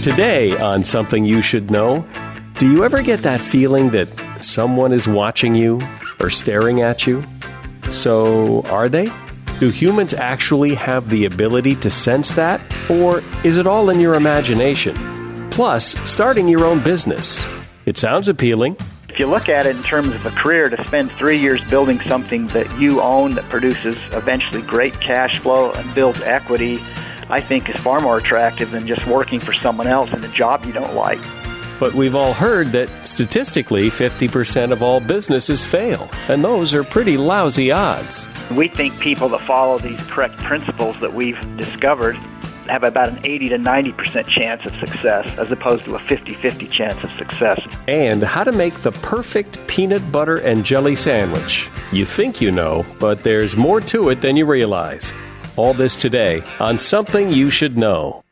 Today on Something You Should Know, do you ever get that feeling that someone is watching you or staring at you? So, are they? Do humans actually have the ability to sense that? Or is it all in your imagination? Plus, starting your own business. It sounds appealing. If you look at it in terms of a career, to spend 3 years building something that you own that produces eventually great cash flow and builds equity, I think is far more attractive than just working for someone else in a job you don't like. But we've all heard that statistically 50% of all businesses fail, and those are pretty lousy odds. We think people that follow these correct principles that we've discovered have about an 80 to 90% chance of success, as opposed to a 50-50 chance of success. And how to make the perfect peanut butter and jelly sandwich. You think you know, but there's more to it than you realize. All this today on Something You Should Know.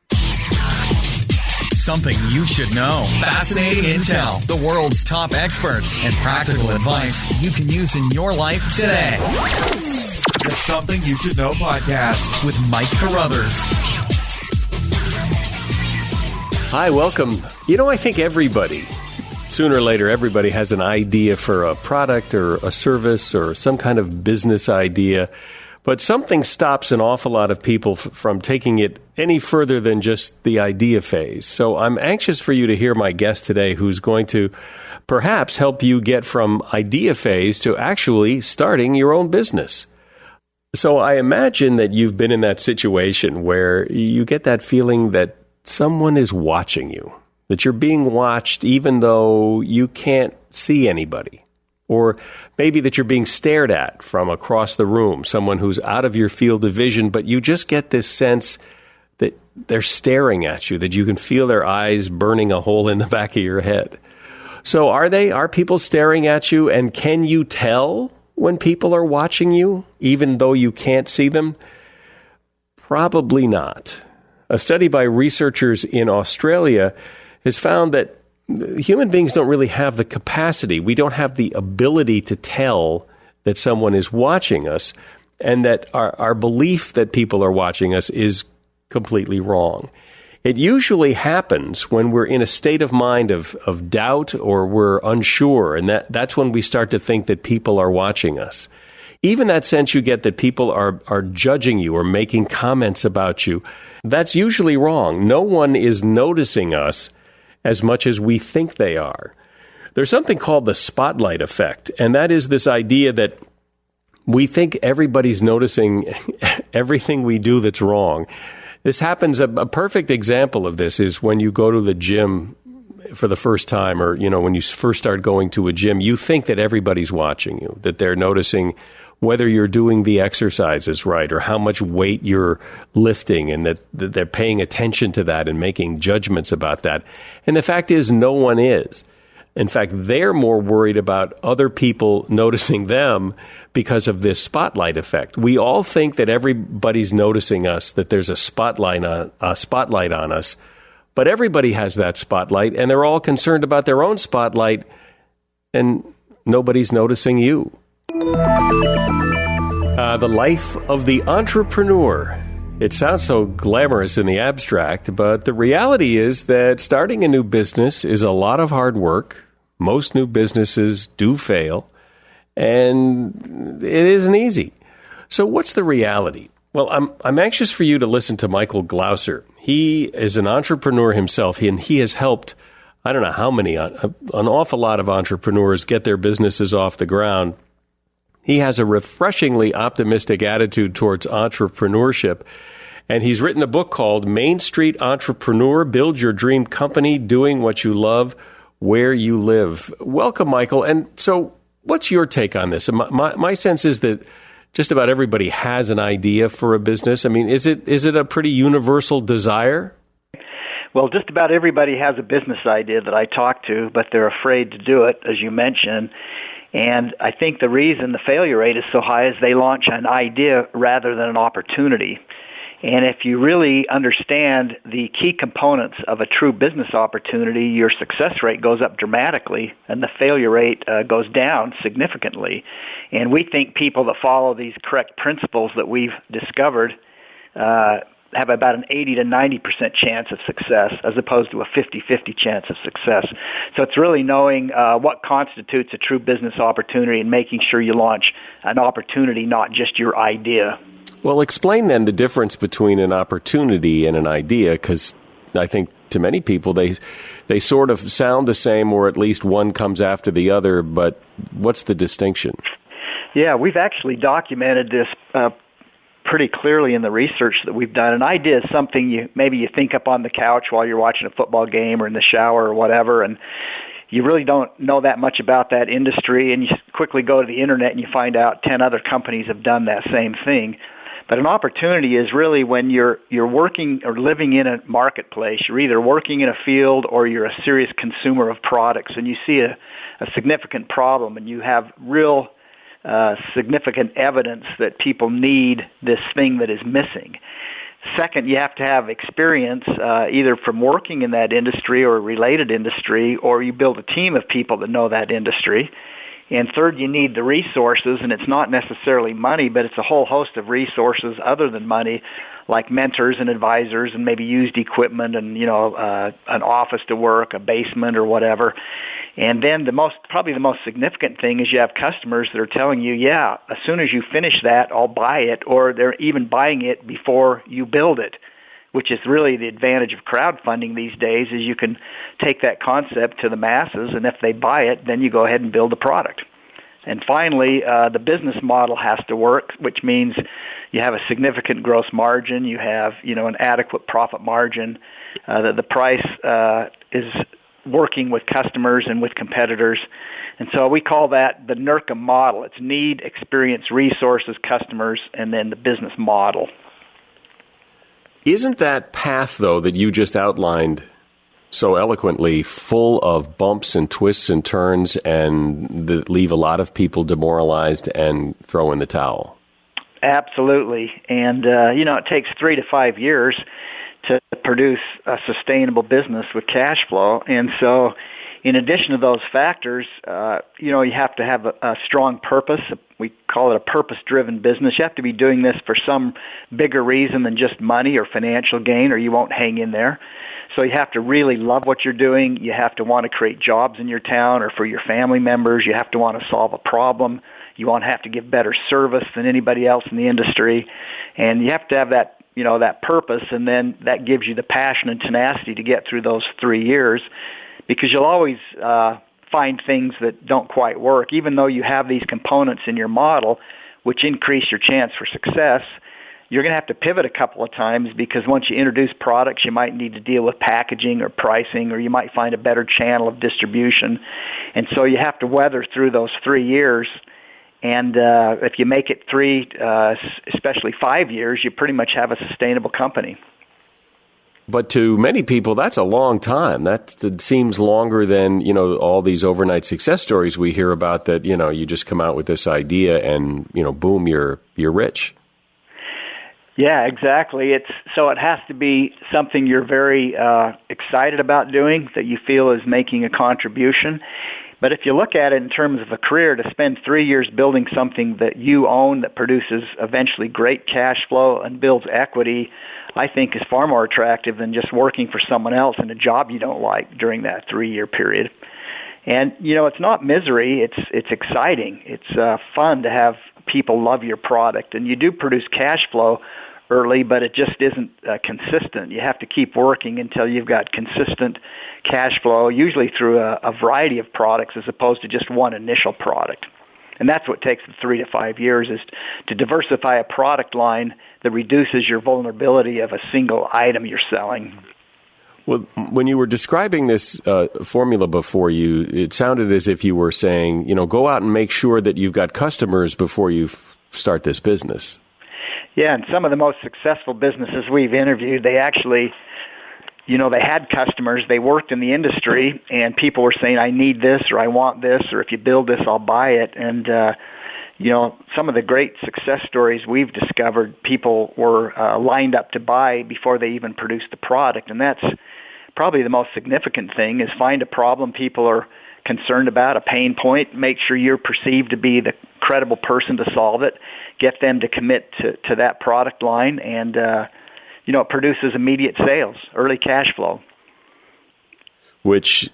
Something you should know. Fascinating intel, the world's top experts, and practical advice you can use in your life today. The Something You Should Know podcast with Mike Carruthers. Hi, welcome. You know, I think everybody, sooner or later, everybody has an idea for a product or a service or some kind of business idea. But something stops an awful lot of people from taking it any further than just the idea phase. So I'm anxious for you to hear my guest today, who's going to perhaps help you get from idea phase to actually starting your own business. So I imagine that you've been in that situation where you get that feeling that someone is watching you, that you're being watched even though you can't see anybody. Or maybe that you're being stared at from across the room, someone who's out of your field of vision, but you just get this sense that they're staring at you, that you can feel their eyes burning a hole in the back of your head. So are people staring at you, and can you tell when people are watching you, even though you can't see them? Probably not. A study by researchers in Australia has found that human beings don't really have the capacity. We don't have the ability to tell that someone is watching us, and that our belief that people are watching us is completely wrong. It usually happens when we're in a state of mind of doubt, or we're unsure, and that's when we start to think that people are watching us. Even that sense you get that people are judging you or making comments about you, that's usually wrong. No one is noticing us as much as we think they are. There's something called the spotlight effect, and that is this idea that we think everybody's noticing everything we do that's wrong. This happens, a perfect example of this is when you go to the gym for the first time, or when you first start going to a gym, you think that everybody's watching you, that they're noticing whether you're doing the exercises right or how much weight you're lifting, and that they're paying attention to that and making judgments about that. And the fact is, no one is. In fact, they're more worried about other people noticing them because of this spotlight effect. We all think that everybody's noticing us, that there's a spotlight on us, but everybody has that spotlight, and they're all concerned about their own spotlight, and nobody's noticing you. The life of the entrepreneur. It sounds so glamorous in the abstract, but the reality is that starting a new business is a lot of hard work. Most new businesses do fail, and it isn't easy. So what's the reality? Well, I'm anxious for you to listen to Michael Glauser. He is an entrepreneur himself, and he has helped, I don't know how many, an awful lot of entrepreneurs get their businesses off the ground. He has a refreshingly optimistic attitude towards entrepreneurship, and he's written a book called Main Street Entrepreneur, Build Your Dream Company, Doing What You Love, Where You Live. Welcome, Michael. And so what's your take on this? My sense is that just about everybody has an idea for a business. I mean, is it a pretty universal desire? Well, just about everybody has a business idea that I talk to, but they're afraid to do it, as you mentioned. And I think the reason the failure rate is so high is they launch an idea rather than an opportunity. And if you really understand the key components of a true business opportunity, your success rate goes up dramatically and the failure rate goes down significantly. And we think people that follow these correct principles that we've discovered have about an 80 to 90% chance of success as opposed to a 50-50 chance of success. So it's really knowing what constitutes a true business opportunity and making sure you launch an opportunity, not just your idea. Well, explain then the difference between an opportunity and an idea, because I think to many people they sort of sound the same, or at least one comes after the other, but what's the distinction? Yeah, we've actually documented this pretty clearly in the research that we've done. An idea is something you think up on the couch while you're watching a football game or in the shower or whatever, and you really don't know that much about that industry, and you quickly go to the internet and you find out 10 other companies have done that same thing. But an opportunity is really when you're working or living in a marketplace. You're either working in a field or you're a serious consumer of products, and you see a significant problem, and you have real significant evidence that people need this thing that is missing. Second, you have to have experience either from working in that industry or a related industry, or you build a team of people that know that industry. And third, you need the resources, and it's not necessarily money, but it's a whole host of resources other than money, like mentors and advisors and maybe used equipment and, an office to work, a basement or whatever. And then probably the most significant thing is you have customers that are telling you, yeah, as soon as you finish that, I'll buy it, or they're even buying it before you build it, which is really the advantage of crowdfunding these days, is you can take that concept to the masses, and if they buy it, then you go ahead and build the product. And finally, the business model has to work, which means you have a significant gross margin, you have, an adequate profit margin, that the price is working with customers and with competitors. And so we call that the NERCA model. It's need, experience, resources, customers, and then the business model. Isn't that path, though, that you just outlined so eloquently full of bumps and twists and turns and that leave a lot of people demoralized and throw in the towel? Absolutely. And, it takes 3 to 5 years to produce a sustainable business with cash flow. And so in addition to those factors, you have to have a strong purpose. We call it a purpose-driven business. You have to be doing this for some bigger reason than just money or financial gain, or you won't hang in there. So you have to really love what you're doing. You have to want to create jobs in your town or for your family members. You have to want to solve a problem. You want to have to give better service than anybody else in the industry. And you have to have that, that purpose, and then that gives you the passion and tenacity to get through those 3 years, because you'll always find things that don't quite work. Even though you have these components in your model which increase your chance for success, you're going to have to pivot a couple of times, because once you introduce products, you might need to deal with packaging or pricing, or you might find a better channel of distribution. And so you have to weather through those 3 years. And if you make it 3, especially 5 years, you pretty much have a sustainable company. But to many people, that's a long time. That seems longer than, all these overnight success stories we hear about that, you just come out with this idea and, boom, you're rich. Yeah, exactly. So it has to be something you're very excited about doing, that you feel is making a contribution. But if you look at it in terms of a career, to spend 3 years building something that you own that produces eventually great cash flow and builds equity, I think is far more attractive than just working for someone else in a job you don't like during that 3-year period. And, it's not misery. It's exciting. It's fun to have people love your product. And you do produce cash flow early, but it just isn't consistent. You have to keep working until you've got consistent cash flow, usually through a variety of products as opposed to just one initial product. And that's what takes the 3 to 5 years, is to diversify a product line that reduces your vulnerability of a single item you're selling. Well, when you were describing this formula before, it sounded as if you were saying, go out and make sure that you've got customers before you start this business. Yeah, and some of the most successful businesses we've interviewed, they actually, they had customers, they worked in the industry, and people were saying, I need this, or I want this, or if you build this, I'll buy it. And, some of the great success stories we've discovered, people were lined up to buy before they even produced the product. And that's probably the most significant thing, is find a problem people are concerned about, a pain point, make sure you're perceived to be the credible person to solve it, get them to commit to that product line, and it produces immediate sales, early cash flow. Which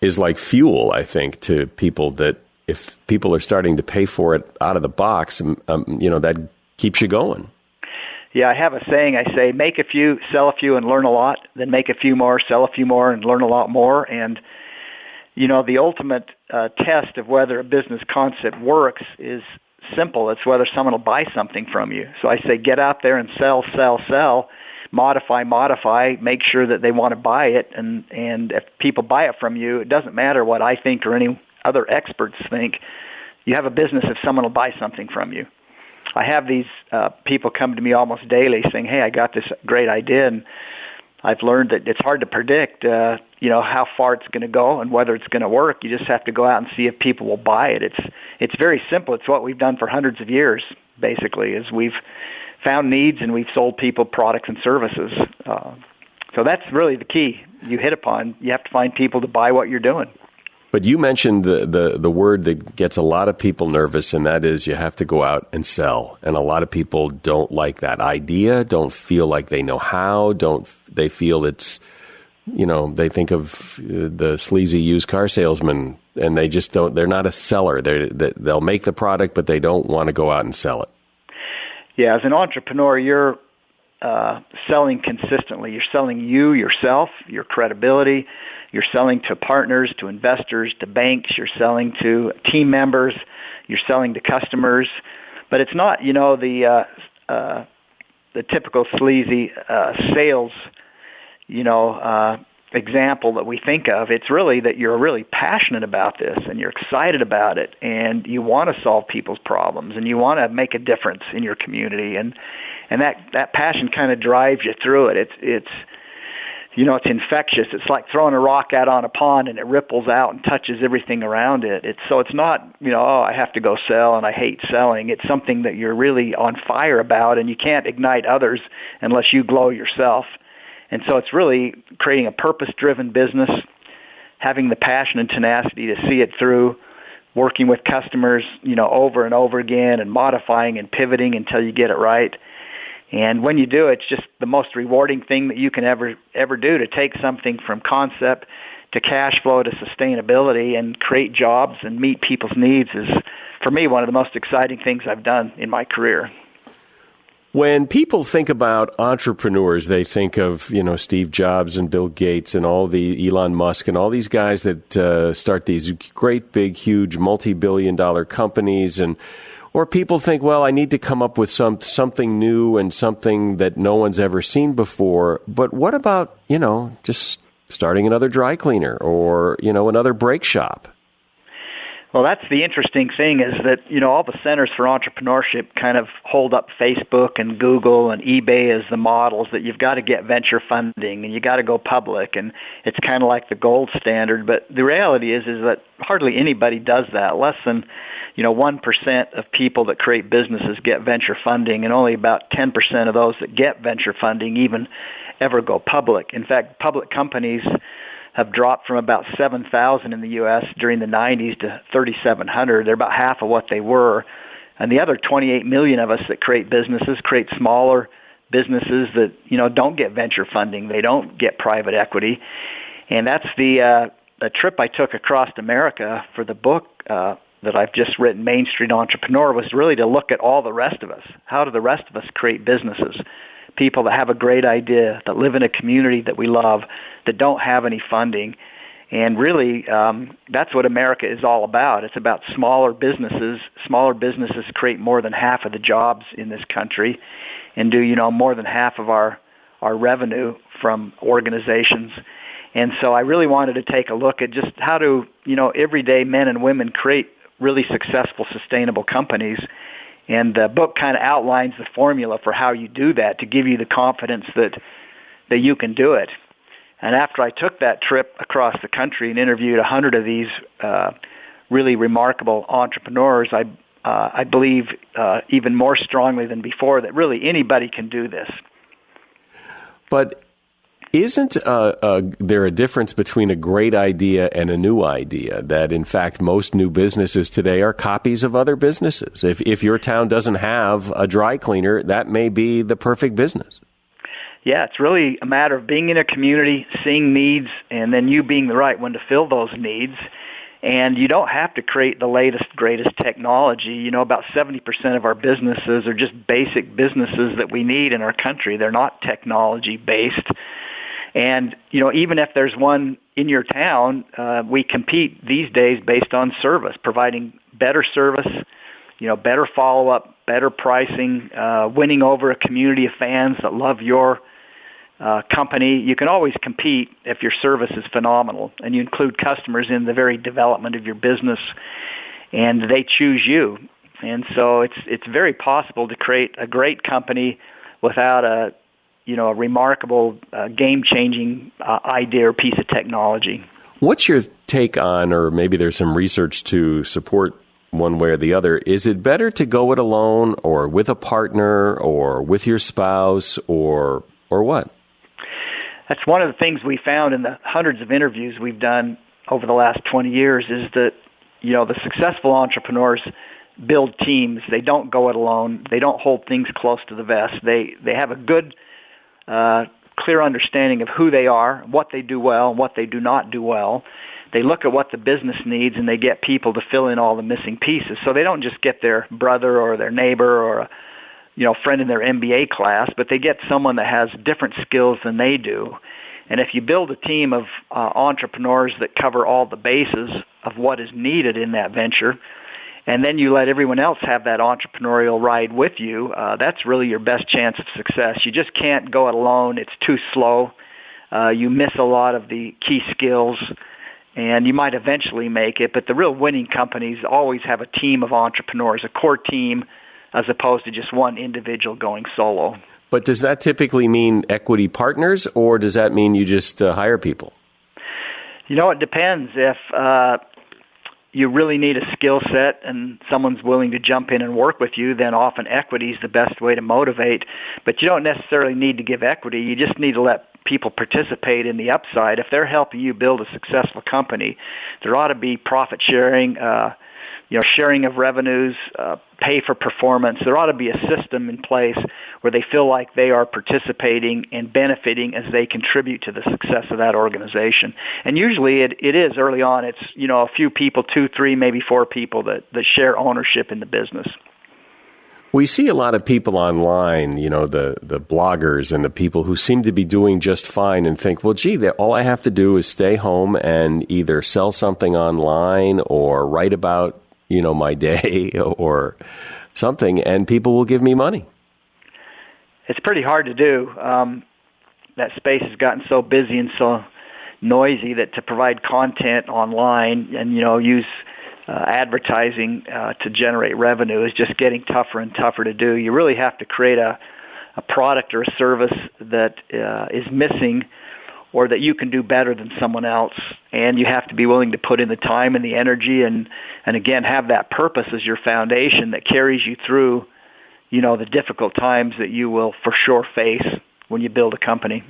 is like fuel, I think, to people that if people are starting to pay for it out of the box, that keeps you going. Yeah, I have a saying. I say, make a few, sell a few, and learn a lot. Then make a few more, sell a few more, and learn a lot more. And, the ultimate test of whether a business concept works is simple. It's whether someone will buy something from you. So I say, get out there and sell, modify, make sure that they want to buy it. And if people buy it from you, it doesn't matter what I think or any other experts think. You have a business if someone will buy something from you. I have these people come to me almost daily saying, hey, I got this great idea, and I've learned that it's hard to predict, how far it's going to go and whether it's going to work. You just have to go out and see if people will buy it. It's very simple. It's what we've done for hundreds of years, basically, is we've found needs and we've sold people products and services. So that's really the key you hit upon. You have to find people to buy what you're doing. But you mentioned the word that gets a lot of people nervous, and that is you have to go out and sell. And a lot of people don't like that idea, don't feel like they know how, they feel it's, they think of the sleazy used car salesman, and they just don't, they're not a seller. They'll make the product, but they don't want to go out and sell it. Yeah, as an entrepreneur, you're selling consistently. You're selling yourself, your credibility. You're selling to partners, to investors, to banks. You're selling to team members. You're selling to customers. But it's not, the typical sleazy sales, example that we think of. It's really that you're really passionate about this and you're excited about it and you want to solve people's problems and you want to make a difference in your community. And that passion kind of drives you through it. It's infectious. It's like throwing a rock out on a pond and it ripples out and touches everything around it. It's not, I have to go sell and I hate selling. It's something that you're really on fire about, and you can't ignite others unless you glow yourself. And so it's really creating a purpose-driven business, having the passion and tenacity to see it through, working with customers, over and over again, and modifying and pivoting until you get it right. And when you do, it's just the most rewarding thing that you can ever do, to take something from concept to cash flow to sustainability and create jobs and meet people's needs is, for me, one of the most exciting things I've done in my career. When people think about entrepreneurs, they think of, Steve Jobs and Bill Gates and all the Elon Musk and all these guys that start these great, big, huge, multi-billion-dollar companies, or people think, well, I need to come up with something new and something that no one's ever seen before. But what about, just starting another dry cleaner or, another brake shop? Well, that's the interesting thing is that, all the centers for entrepreneurship kind of hold up Facebook and Google and eBay as the models that you've got to get venture funding and you got to go public, and it's kind of like the gold standard. But the reality is that hardly anybody does that. Less than 1% of people that create businesses get venture funding, and only about 10% of those that get venture funding even ever go public. In fact, public companies have dropped from about 7,000 in the U.S. during the 90s to 3,700. They're about half of what they were. And the other 28 million of us that create businesses create smaller businesses that, don't get venture funding. They don't get private equity. And that's the trip I took across America for the book that I've just written, Main Street Entrepreneur, was really to look at all the rest of us. How do the rest of us create businesses? People that have a great idea, that live in a community that we love, that don't have any funding. And really, that's what America is all about. It's about smaller businesses. Smaller businesses create more than half of the jobs in this country and do, more than half of our revenue from organizations. And so I really wanted to take a look at just how do, everyday men and women create really successful, sustainable companies. And the book kind of outlines the formula for how you do that to give you the confidence that you can do it. And after I took that trip across the country and interviewed 100 of these really remarkable entrepreneurs, I believe even more strongly than before that really anybody can do this. But isn't there a difference between a great idea and a new idea? That, in fact, most new businesses today are copies of other businesses. If your town doesn't have a dry cleaner, that may be the perfect business. Yeah, it's really a matter of being in a community, seeing needs, and then you being the right one to fill those needs. And you don't have to create the latest, greatest technology. You know, about 70% of our businesses are just basic businesses that we need in our country. They're not technology-based. And, you know, even if there's one in your town, we compete these days based on service, providing better service, you know, better follow-up, better pricing, winning over a community of fans that love your company. You can always compete if your service is phenomenal, and you include customers in the very development of your business, and they choose you. And so it's very possible to create a great company without a remarkable game-changing idea or piece of technology. What's your take on, or maybe there's some research to support one way or the other, is it better to go it alone or with a partner or with your spouse or what? That's one of the things we found in the hundreds of interviews we've done over the last 20 years is that, you know, the successful entrepreneurs build teams. They don't go it alone. They don't hold things close to the vest. They have a good, clear understanding of who they are, what they do well, and what they do not do well. They look at what the business needs, and they get people to fill in all the missing pieces. So they don't just get their brother or their neighbor or a friend in their MBA class, but they get someone that has different skills than they do. And if you build a team of entrepreneurs that cover all the bases of what is needed in that venture, and then you let everyone else have that entrepreneurial ride with you, that's really your best chance of success. You just can't go it alone. It's too slow. You miss a lot of the key skills, and you might eventually make it, but the real winning companies always have a team of entrepreneurs, a core team, as opposed to just one individual going solo. But does that typically mean equity partners, or does that mean you just hire people? You know, it depends. If you really need a skill set and someone's willing to jump in and work with you, then often equity is the best way to motivate. But you don't necessarily need to give equity. You just need to let people participate in the upside. If they're helping you build a successful company, there ought to be profit sharing, sharing of revenues, pay for performance. There ought to be a system in place where they feel like they are participating and benefiting as they contribute to the success of that organization. And usually it is early on. It's, a few people, 2, 3, maybe 4 people that share ownership in the business. We see a lot of people online, the bloggers and the people who seem to be doing just fine and think, well, gee, all I have to do is stay home and either sell something online or write about my day or something, and people will give me money. It's pretty hard to do. That space has gotten so busy and so noisy that to provide content online and, use advertising to generate revenue is just getting tougher and tougher to do. You really have to create a product or a service that is missing or that you can do better than someone else. And you have to be willing to put in the time and the energy and again, have that purpose as your foundation that carries you through, the difficult times that you will for sure face when you build a company.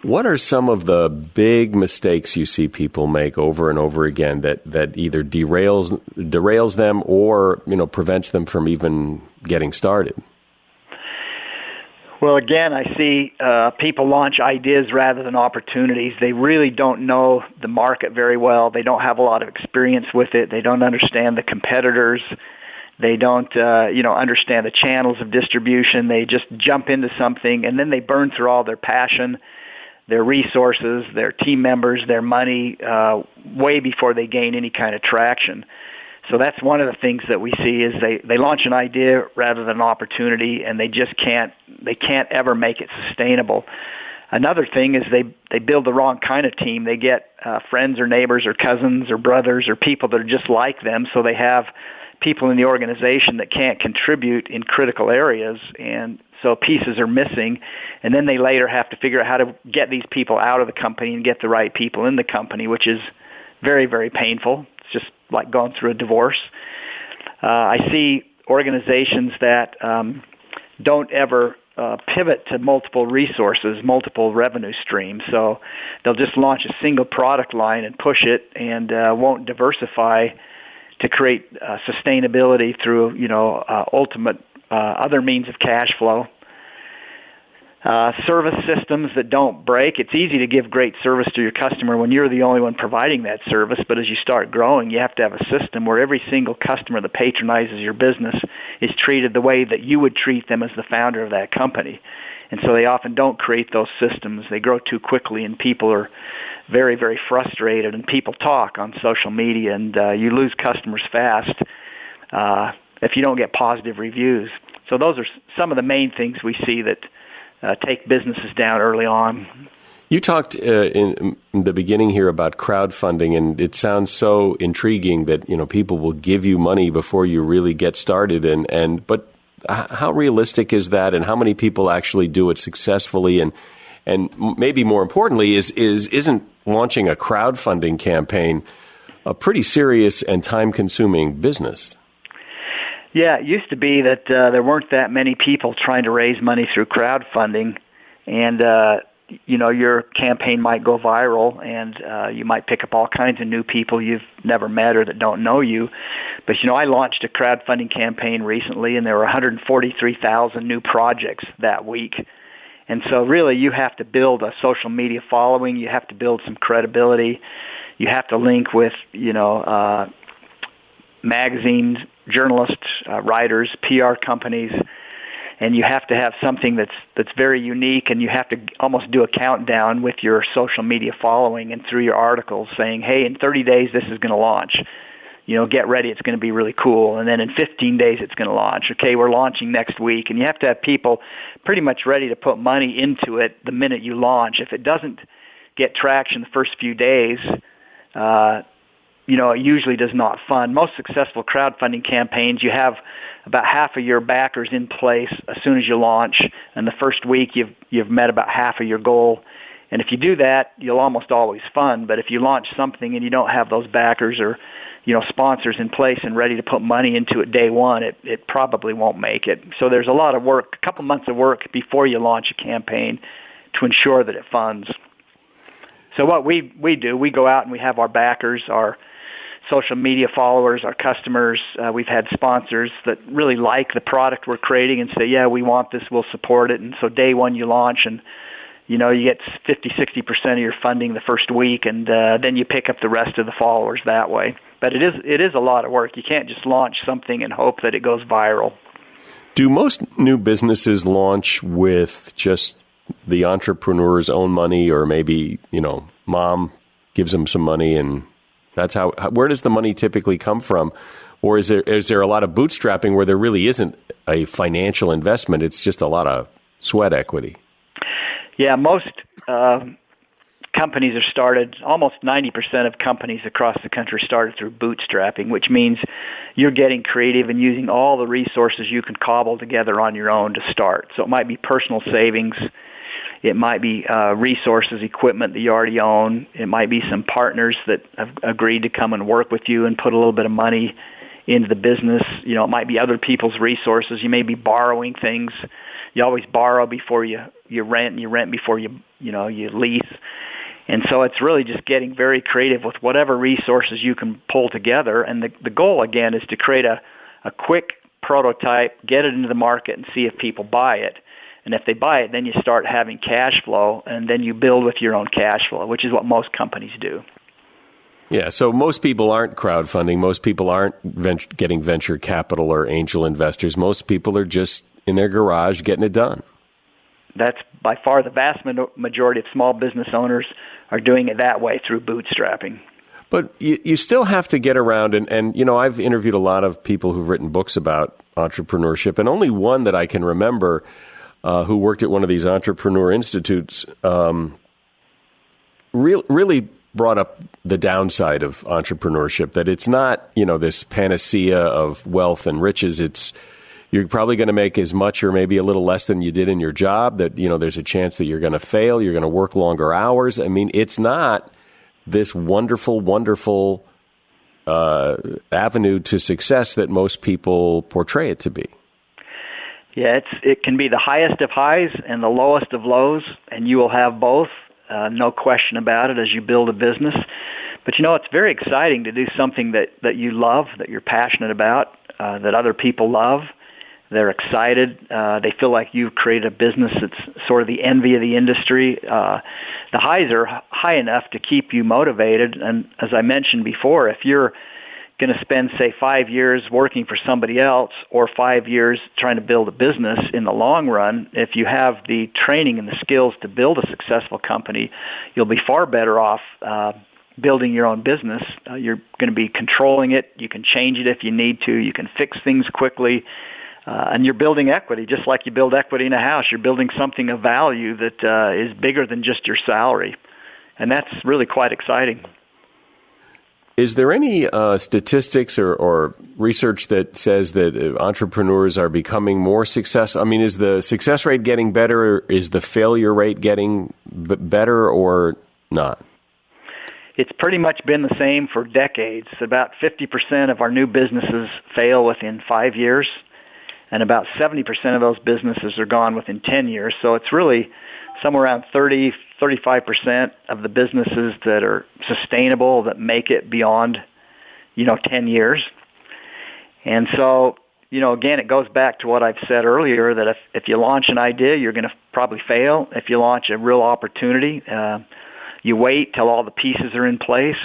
What are some of the big mistakes you see people make over and over again that either derails them or, prevents them from even getting started? Well, again, I see people launch ideas rather than opportunities. They really don't know the market very well. They don't have a lot of experience with it. They don't understand the competitors. They don't, understand the channels of distribution. They just jump into something, and then they burn through all their passion, their resources, their team members, their money, way before they gain any kind of traction. So that's one of the things that we see is they launch an idea rather than an opportunity, and they can't ever make it sustainable. Another thing is they build the wrong kind of team. They get friends or neighbors or cousins or brothers or people that are just like them, so they have people in the organization that can't contribute in critical areas, and so pieces are missing, and then they later have to figure out how to get these people out of the company and get the right people in the company, which is very, very painful. It's just like going through a divorce. I see organizations that don't ever pivot to multiple resources, multiple revenue streams. So they'll just launch a single product line and push it and won't diversify to create sustainability through, ultimate other means of cash flow. service systems that don't break. It's easy to give great service to your customer when you're the only one providing that service, but as you start growing, you have to have a system where every single customer that patronizes your business is treated the way that you would treat them as the founder of that company. And so they often don't create those systems. They grow too quickly, and people are very, very frustrated, and people talk on social media, and you lose customers fast if you don't get positive reviews. So those are some of the main things we see that take businesses down early on. You talked in the beginning here about crowdfunding, and it sounds so intriguing that people will give you money before you really get started. But how realistic is that, and how many people actually do it successfully? And maybe more importantly, isn't launching a crowdfunding campaign a pretty serious and time-consuming business? Yeah, it used to be that there weren't that many people trying to raise money through crowdfunding, and your campaign might go viral, and you might pick up all kinds of new people you've never met or that don't know you. But I launched a crowdfunding campaign recently, and there were 143,000 new projects that week. And so really you have to build a social media following, you have to build some credibility, you have to link with magazines, journalists, writers, PR companies, and you have to have something that's very unique, and you have to almost do a countdown with your social media following and through your articles saying, hey, in 30 days this is going to launch. Get ready, it's going to be really cool. And then in 15 days it's going to launch. Okay, we're launching next week. And you have to have people pretty much ready to put money into it the minute you launch. If it doesn't get traction the first few days, it usually does not fund. Most successful crowdfunding campaigns, you have about half of your backers in place as soon as you launch, and the first week you've met about half of your goal. And if you do that, you'll almost always fund. But if you launch something and you don't have those backers or sponsors in place and ready to put money into it day one, it probably won't make it. So there's a lot of work, a couple months of work before you launch a campaign to ensure that it funds. So what we do, we go out and we have our backers, our social media followers, our customers. We've had sponsors that really like the product we're creating and say, yeah, we want this, we'll support it. And so day one you launch, and you get 50-60% of your funding the first week, and then you pick up the rest of the followers that way. But it is a lot of work. You can't just launch something and hope that it goes viral. Do most new businesses launch with just the entrepreneur's own money, or maybe, mom gives them some money, and that's how where does the money typically come from? Or is there a lot of bootstrapping where there really isn't a financial investment? It's just a lot of sweat equity. Yeah, most companies are started, almost 90% of companies across the country started through bootstrapping, which means you're getting creative and using all the resources you can cobble together on your own to start. So it might be personal savings. It might be resources, equipment that you already own. It might be some partners that have agreed to come and work with you and put a little bit of money into the business. It might be other people's resources. You may be borrowing things. You always borrow before you rent, and you rent before you lease. And so it's really just getting very creative with whatever resources you can pull together. And the goal, again, is to create a quick prototype, get it into the market, and see if people buy it. And if they buy it, then you start having cash flow, and then you build with your own cash flow, which is what most companies do. Yeah, so most people aren't crowdfunding. Most people aren't getting venture capital or angel investors. Most people are just in their garage getting it done. That's by far the vast majority of small business owners are doing it that way, through bootstrapping. But you still have to get around, and I've interviewed a lot of people who've written books about entrepreneurship, and only one that I can remember who worked at one of these entrepreneur institutes really brought up the downside of entrepreneurship, that it's not, this panacea of wealth and riches. You're probably going to make as much or maybe a little less than you did in your job, that, there's a chance that you're going to fail, you're going to work longer hours. I mean, it's not this wonderful, wonderful avenue to success that most people portray it to be. Yeah, it can be the highest of highs and the lowest of lows, and you will have both, no question about it, as you build a business. But it's very exciting to do something that you love, that you're passionate about, that other people love, They're excited. They feel like you've created a business that's sort of the envy of the industry. The highs are high enough to keep you motivated. And as I mentioned before, if you're going to spend, say, 5 years working for somebody else or 5 years trying to build a business, in the long run, if you have the training and the skills to build a successful company, you'll be far better off building your own business. You're going to be controlling it. You can change it if you need to. You can fix things quickly. And you're building equity, just like you build equity in a house. You're building something of value that is bigger than just your salary. And that's really quite exciting. Is there any statistics or research that says that entrepreneurs are becoming more successful? I mean, is the success rate getting better? Or is the failure rate getting better or not? It's pretty much been the same for decades. About 50% of our new businesses fail within 5 years, and about 70% of those businesses are gone within 10 years. So it's really somewhere around 35% of the businesses that are sustainable, that make it beyond, 10 years. And so, again, it goes back to what I've said earlier, that if you launch an idea, you're going to probably fail. If you launch a real opportunity, you wait till all the pieces are in place.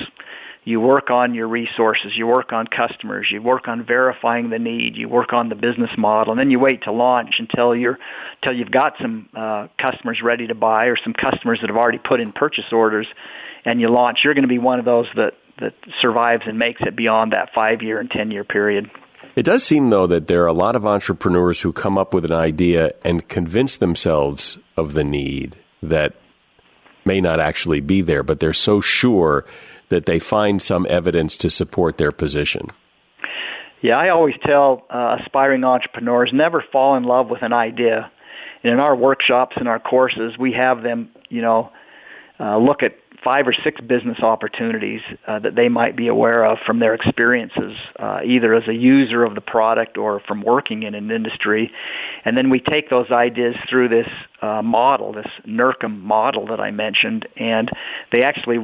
You work on your resources. You work on customers. You work on verifying the need. You work on the business model, and then you wait to launch until you've got some customers ready to buy, or some customers that have already put in purchase orders, and you launch. You're going to be one of those that survives and makes it beyond that 5-year and 10-year period. It does seem, though, that there are a lot of entrepreneurs who come up with an idea and convince themselves of the need that may not actually be there, but they're so sure that they find some evidence to support their position. Yeah, I always tell aspiring entrepreneurs, never fall in love with an idea. And in our workshops and our courses, we have them, look at 5 or 6 business opportunities that they might be aware of from their experiences, either as a user of the product or from working in an industry. And then we take those ideas through this model, this NERCM model that I mentioned, and they actually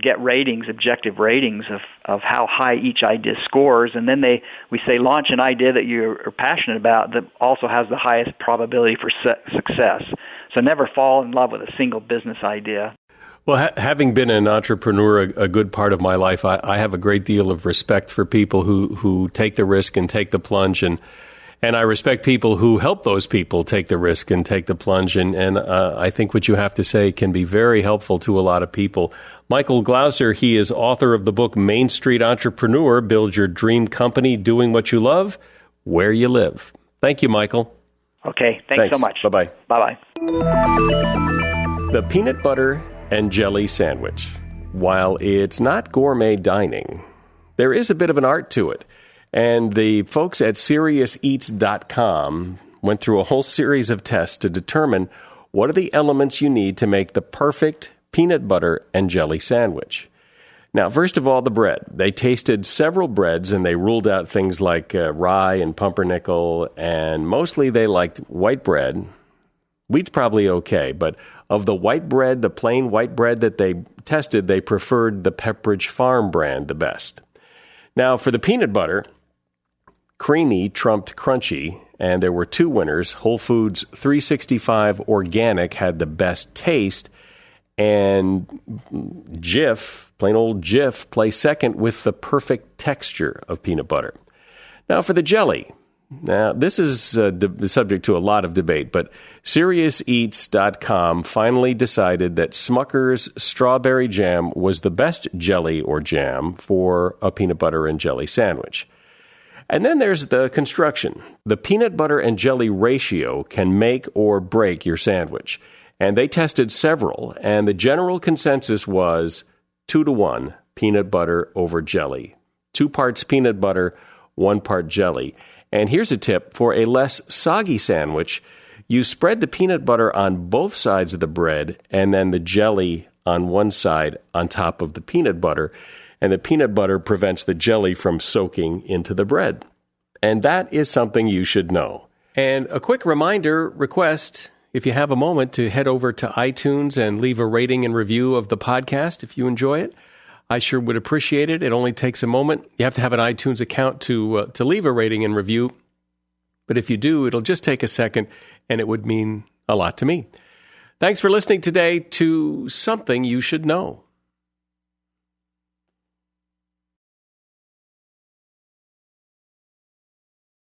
get ratings, objective ratings of how high each idea scores. And then we say, launch an idea that you're passionate about that also has the highest probability for success. So never fall in love with a single business idea. Well, having been an entrepreneur a good part of my life, I have a great deal of respect for people who take the risk and take the plunge, and I respect people who help those people take the risk and take the plunge, and I think what you have to say can be very helpful to a lot of people. Michael Glauser, he is author of the book Main Street Entrepreneur, Build Your Dream Company, Doing What You Love, Where You Live. Thank you, Michael. Okay, thanks so much. Bye-bye. Bye-bye. The peanut butter and jelly sandwich. While it's not gourmet dining, there is a bit of an art to it. And the folks at SeriousEats.com went through a whole series of tests to determine what are the elements you need to make the perfect peanut butter and jelly sandwich. Now, first of all, the bread. They tasted several breads, and they ruled out things like rye and pumpernickel, and mostly they liked white bread. Wheat's probably okay, but of the white bread, the plain white bread that they tested, they preferred the Pepperidge Farm brand the best. Now, for the peanut butter, creamy trumped crunchy, and there were 2 winners. Whole Foods 365 Organic had the best taste, and Jif, plain old Jif, placed second with the perfect texture of peanut butter. Now, for the jelly. Now, this is subject to a lot of debate, but SeriousEats.com finally decided that Smucker's strawberry jam was the best jelly or jam for a peanut butter and jelly sandwich. And then there's the construction. The peanut butter and jelly ratio can make or break your sandwich. And they tested several, and the general consensus was 2-to-1 peanut butter over jelly. 2 parts peanut butter, 1 part jelly. And here's a tip. For a less soggy sandwich, you spread the peanut butter on both sides of the bread and then the jelly on one side on top of the peanut butter. And the peanut butter prevents the jelly from soaking into the bread. And that is something you should know. And a quick request, if you have a moment, to head over to iTunes and leave a rating and review of the podcast if you enjoy it. I sure would appreciate it. It only takes a moment. You have to have an iTunes account to leave a rating and review. But if you do, it'll just take a second, and it would mean a lot to me. Thanks for listening today to Something You Should Know.